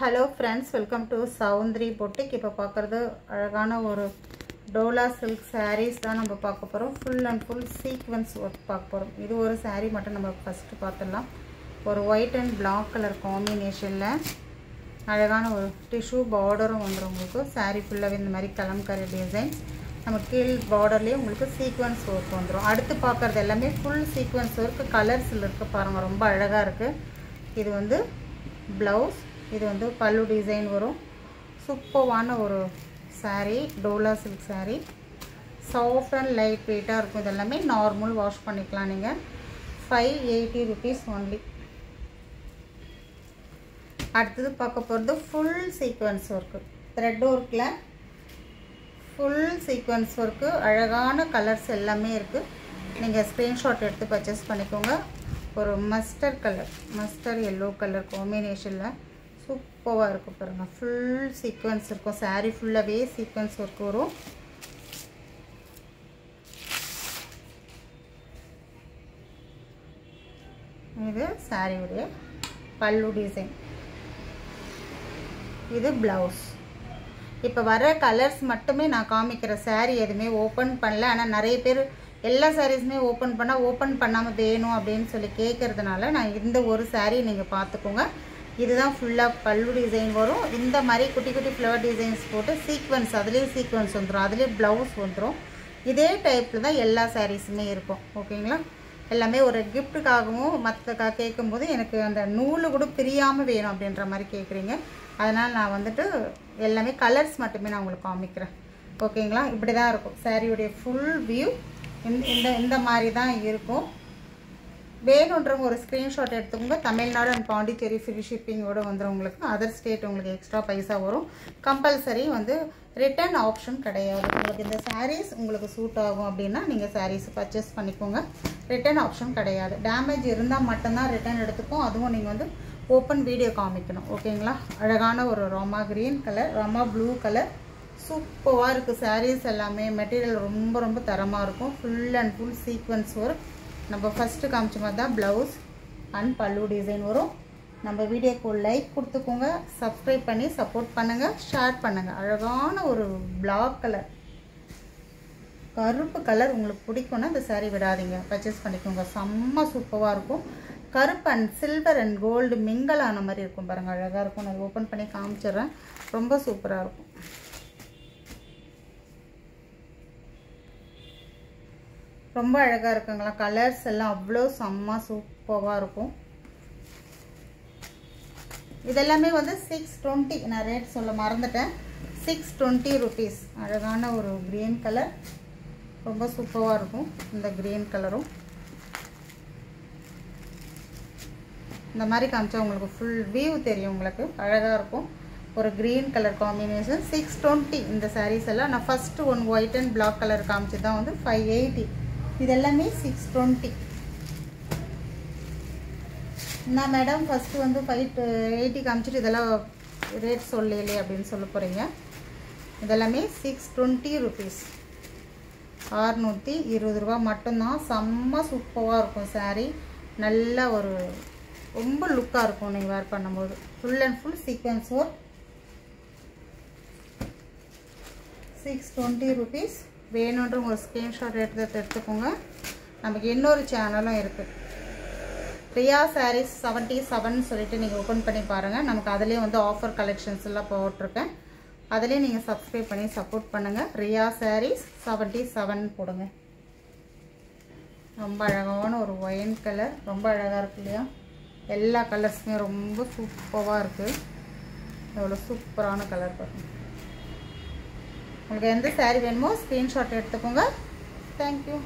Hello friends, welcome to Soundri Boutique. இப்போ பார்க்குறது அழகான ஒரு டோலா சில்க் sarees தான் நம்ம பார்க்க போகிறோம். Full and full sequence work பார்க்க போகிறோம். இது ஒரு saree மட்டும் நம்ம ஃபஸ்ட்டு பார்த்துடலாம். ஒரு ஒயிட் அண்ட் பிளாக் கலர் காம்பினேஷனில் அழகான ஒரு டிஷ்யூ பார்டரும் வந்துடும் உங்களுக்கு. saree ஃபுல்லாகவே இந்த மாதிரி கலம்கரி டிசைன்ஸ். நம்ம கீழ் பார்டர்லேயே உங்களுக்கு சீக்வென்ஸ் ஒர்க் வந்துடும். அடுத்து பார்க்குறது எல்லாமே ஃபுல் சீக்வென்ஸ் ஒர்க்கு கலர்ஸில் இருக்குது பாருங்கள், ரொம்ப அழகாக இருக்குது. இது வந்து ப்ளவுஸ், இது வந்து பல்லு டிசைன் வரும். சூப்பரான ஒரு saree, Dola silk saree. Soft and light வெயிட்டாக இருக்கும். இதெல்லாமே நார்மல் வாஷ் பண்ணிக்கலாம் நீங்கள். 580 rupees ஒன்லி. அடுத்தது பார்க்க போகிறது ஃபுல் சீக்வென்ஸ் ஒர்க்கு, த்ரெட் ஒர்க்கில் ஃபுல் சீக்வென்ஸ் ஒர்க்கு. அழகான கலர்ஸ் எல்லாமே இருக்குது. நீங்கள் ஸ்க்ரீன்ஷாட் எடுத்து பர்ச்சேஸ் பண்ணிக்கோங்க. ஒரு mustard colour, mustard yellow colour காம்பினேஷனில் சூப்பராக இருக்கும் பாருங்கள். ஃபுல் சீக்வென்ஸ் இருக்கும். saree ஃபுல்லாகவே சீக்வென்ஸ் ஒர்க் வரும். இது சாரியுடைய பல்லு டிசைன், இது ப்ளவுஸ். இப்போ வர கலர்ஸ் மட்டுமே நான் காமிக்கிற saree எதுவுமே ஓப்பன் பண்ணல. ஆனால் நிறைய பேர் எல்லா சாரீஸுமே ஓப்பன் பண்ணாமல் வேணும் அப்படின்னு சொல்லி கேட்குறதுனால நான் இந்த ஒரு saree நீங்கள் பார்த்துக்கோங்க. இதுதான் ஃபுல்லாக பல்லு டிசைன் வரும். இந்த மாதிரி குட்டி குட்டி ஃப்ளவர் டிசைன்ஸ் போட்டு சீக்வென்ஸ், அதுலேயே சீக்வென்ஸ் வந்துடும், அதுலேயே ப்ளவுஸ் வந்துடும். இதே டைப்பில் தான் எல்லா சாரீஸுமே இருக்கும். ஓகேங்களா? எல்லாமே ஒரு கிஃப்ட்டுக்காகவும் மற்றக்காக கேட்கும்போது எனக்கு அந்த நூல் கூட பிரியாமல் வேணும் அப்படின்ற மாதிரி கேட்குறீங்க. அதனால் நான் வந்துட்டு எல்லாமே கலர்ஸ் மட்டுமே நான் உங்களுக்கு காமிக்கிறேன். ஓகேங்களா? இப்படி தான் இருக்கும் சாரியுடைய ஃபுல் வியூ. இந்த மாதிரி தான் இருக்கும். வேணுன்றவங்க ஒரு ஸ்க்ரீன்ஷாட் எடுத்துக்கோங்க. தமிழ்நாடு அண்ட் பாண்டிச்சேரி ஃப்ரீ ஷிப்பிங்கோடு வந்துடும் உங்களுக்கு. அதர் ஸ்டேட் உங்களுக்கு எக்ஸ்ட்ரா பைசா வரும். கம்பல்சரி வந்து ரிட்டர்ன் ஆப்ஷன் கிடையாது. உங்களுக்கு இந்த சாரீஸ் உங்களுக்கு சூட் ஆகும் அப்படின்னா நீங்கள் சாரீஸ் பர்ச்சேஸ் பண்ணிக்கோங்க. ரிட்டர்ன் ஆப்ஷன் கிடையாது. டேமேஜ் இருந்தால் மட்டும்தான் ரிட்டர்ன் எடுத்துப்போம். அதுவும் நீங்கள் வந்து ஓப்பன் வீடியோ காமிக்கணும். ஓகேங்களா? அழகான ஒரு Rama green colour, Rama blue colour, சூப்பராக இருக்குது. சாரீஸ் எல்லாமே மெட்டீரியல் ரொம்ப ரொம்ப தரமாக இருக்கும். Full and full sequence work. நம்ம ஃபஸ்ட்டு காமிச்ச மாதிரி தான் ப்ளவுஸ் அண்ட் பல்லு டிசைன் வரும். நம்ம வீடியோக்கு லைக் கொடுத்துக்கோங்க, சப்ஸ்கிரைப் பண்ணி சப்போர்ட் பண்ணுங்கள், ஷேர் பண்ணுங்கள். அழகான ஒரு பிளாக் கலர், கருப்பு கலர் உங்களுக்கு பிடிக்கும்னா இந்த saree விடாதீங்க, பர்ச்சேஸ் பண்ணிக்கோங்க. செம்ம சூப்பராக இருக்கும். கருப்பு and silver and gold mingle ஆன மாதிரி இருக்கும் பாருங்கள், அழகாக இருக்கும். நான் ஓப்பன் பண்ணி காமிச்சிடுறேன். ரொம்ப சூப்பராக இருக்கும். ரொம்ப அழகாக இருக்குங்களா? கலர்ஸ் எல்லாம் அவ்வளோ செம்ம சூப்பராக இருக்கும். இதெல்லாமே வந்து 620, நான் ரேட் சொல்ல மறந்துட்டேன். 620 rupees. அழகான ஒரு க்ரீன் கலர், ரொம்ப சூப்பராக இருக்கும். இந்த க்ரீன் கலரும் இந்த மாதிரி காமிச்சா உங்களுக்கு ஃபுல் வியூ தெரியும். உங்களுக்கு அழகாக இருக்கும். ஒரு க்ரீன் கலர் காம்பினேஷன். 620 இந்த சாரீஸ் எல்லாம். நான் first one white and black colour காமிச்சு தான் வந்து 580. இதெல்லாமே 620. நான் மேடம் ஃபஸ்ட்டு வந்து 580 காமிச்சிட்டு இதெல்லாம் ரேட் சொல்லலே அப்படின்னு சொல்ல போகிறீங்க. இதெல்லாமே 620 rupees. 620 ரூபா மட்டும்தான். செம்ம சூப்பராக இருக்கும் saree. நல்ல ஒரு ரொம்ப லுக்காக இருக்கும் நீங்கள் வேர் பண்ணும்போது. Full and full sequence work. 620 rupees. வேணுன்ற ஒரு ஸ்க்ரீன்ஷாட் எடுத்துக்கோங்க. நமக்கு இன்னொரு சேனலும் இருக்குது, ரியா சாரீஸ் 77 சொல்லிட்டு நீங்கள் ஓப்பன் பண்ணி பாருங்கள். நமக்கு அதிலே வந்து ஆஃபர் கலெக்ஷன்ஸ் எல்லாம் போட்டிருக்கேன். அதிலே நீங்கள் சப்ஸ்கிரைப் பண்ணி சப்போர்ட் பண்ணுங்கள். ரியா சாரீஸ் 77 போடுங்க. ரொம்ப அழகான ஒரு ஒயின் கலர், ரொம்ப அழகாக இருக்கு இல்லையா? எல்லா கலர்ஸுமே ரொம்ப சூப்பராக இருக்குது. எவ்வளோ சூப்பரான கலர் பாருங்கள். உங்களுக்கு எந்த saree வேணுமோ ஸ்க்ரீன்ஷாட் எடுத்துக்கோங்க. தேங்க்யூ.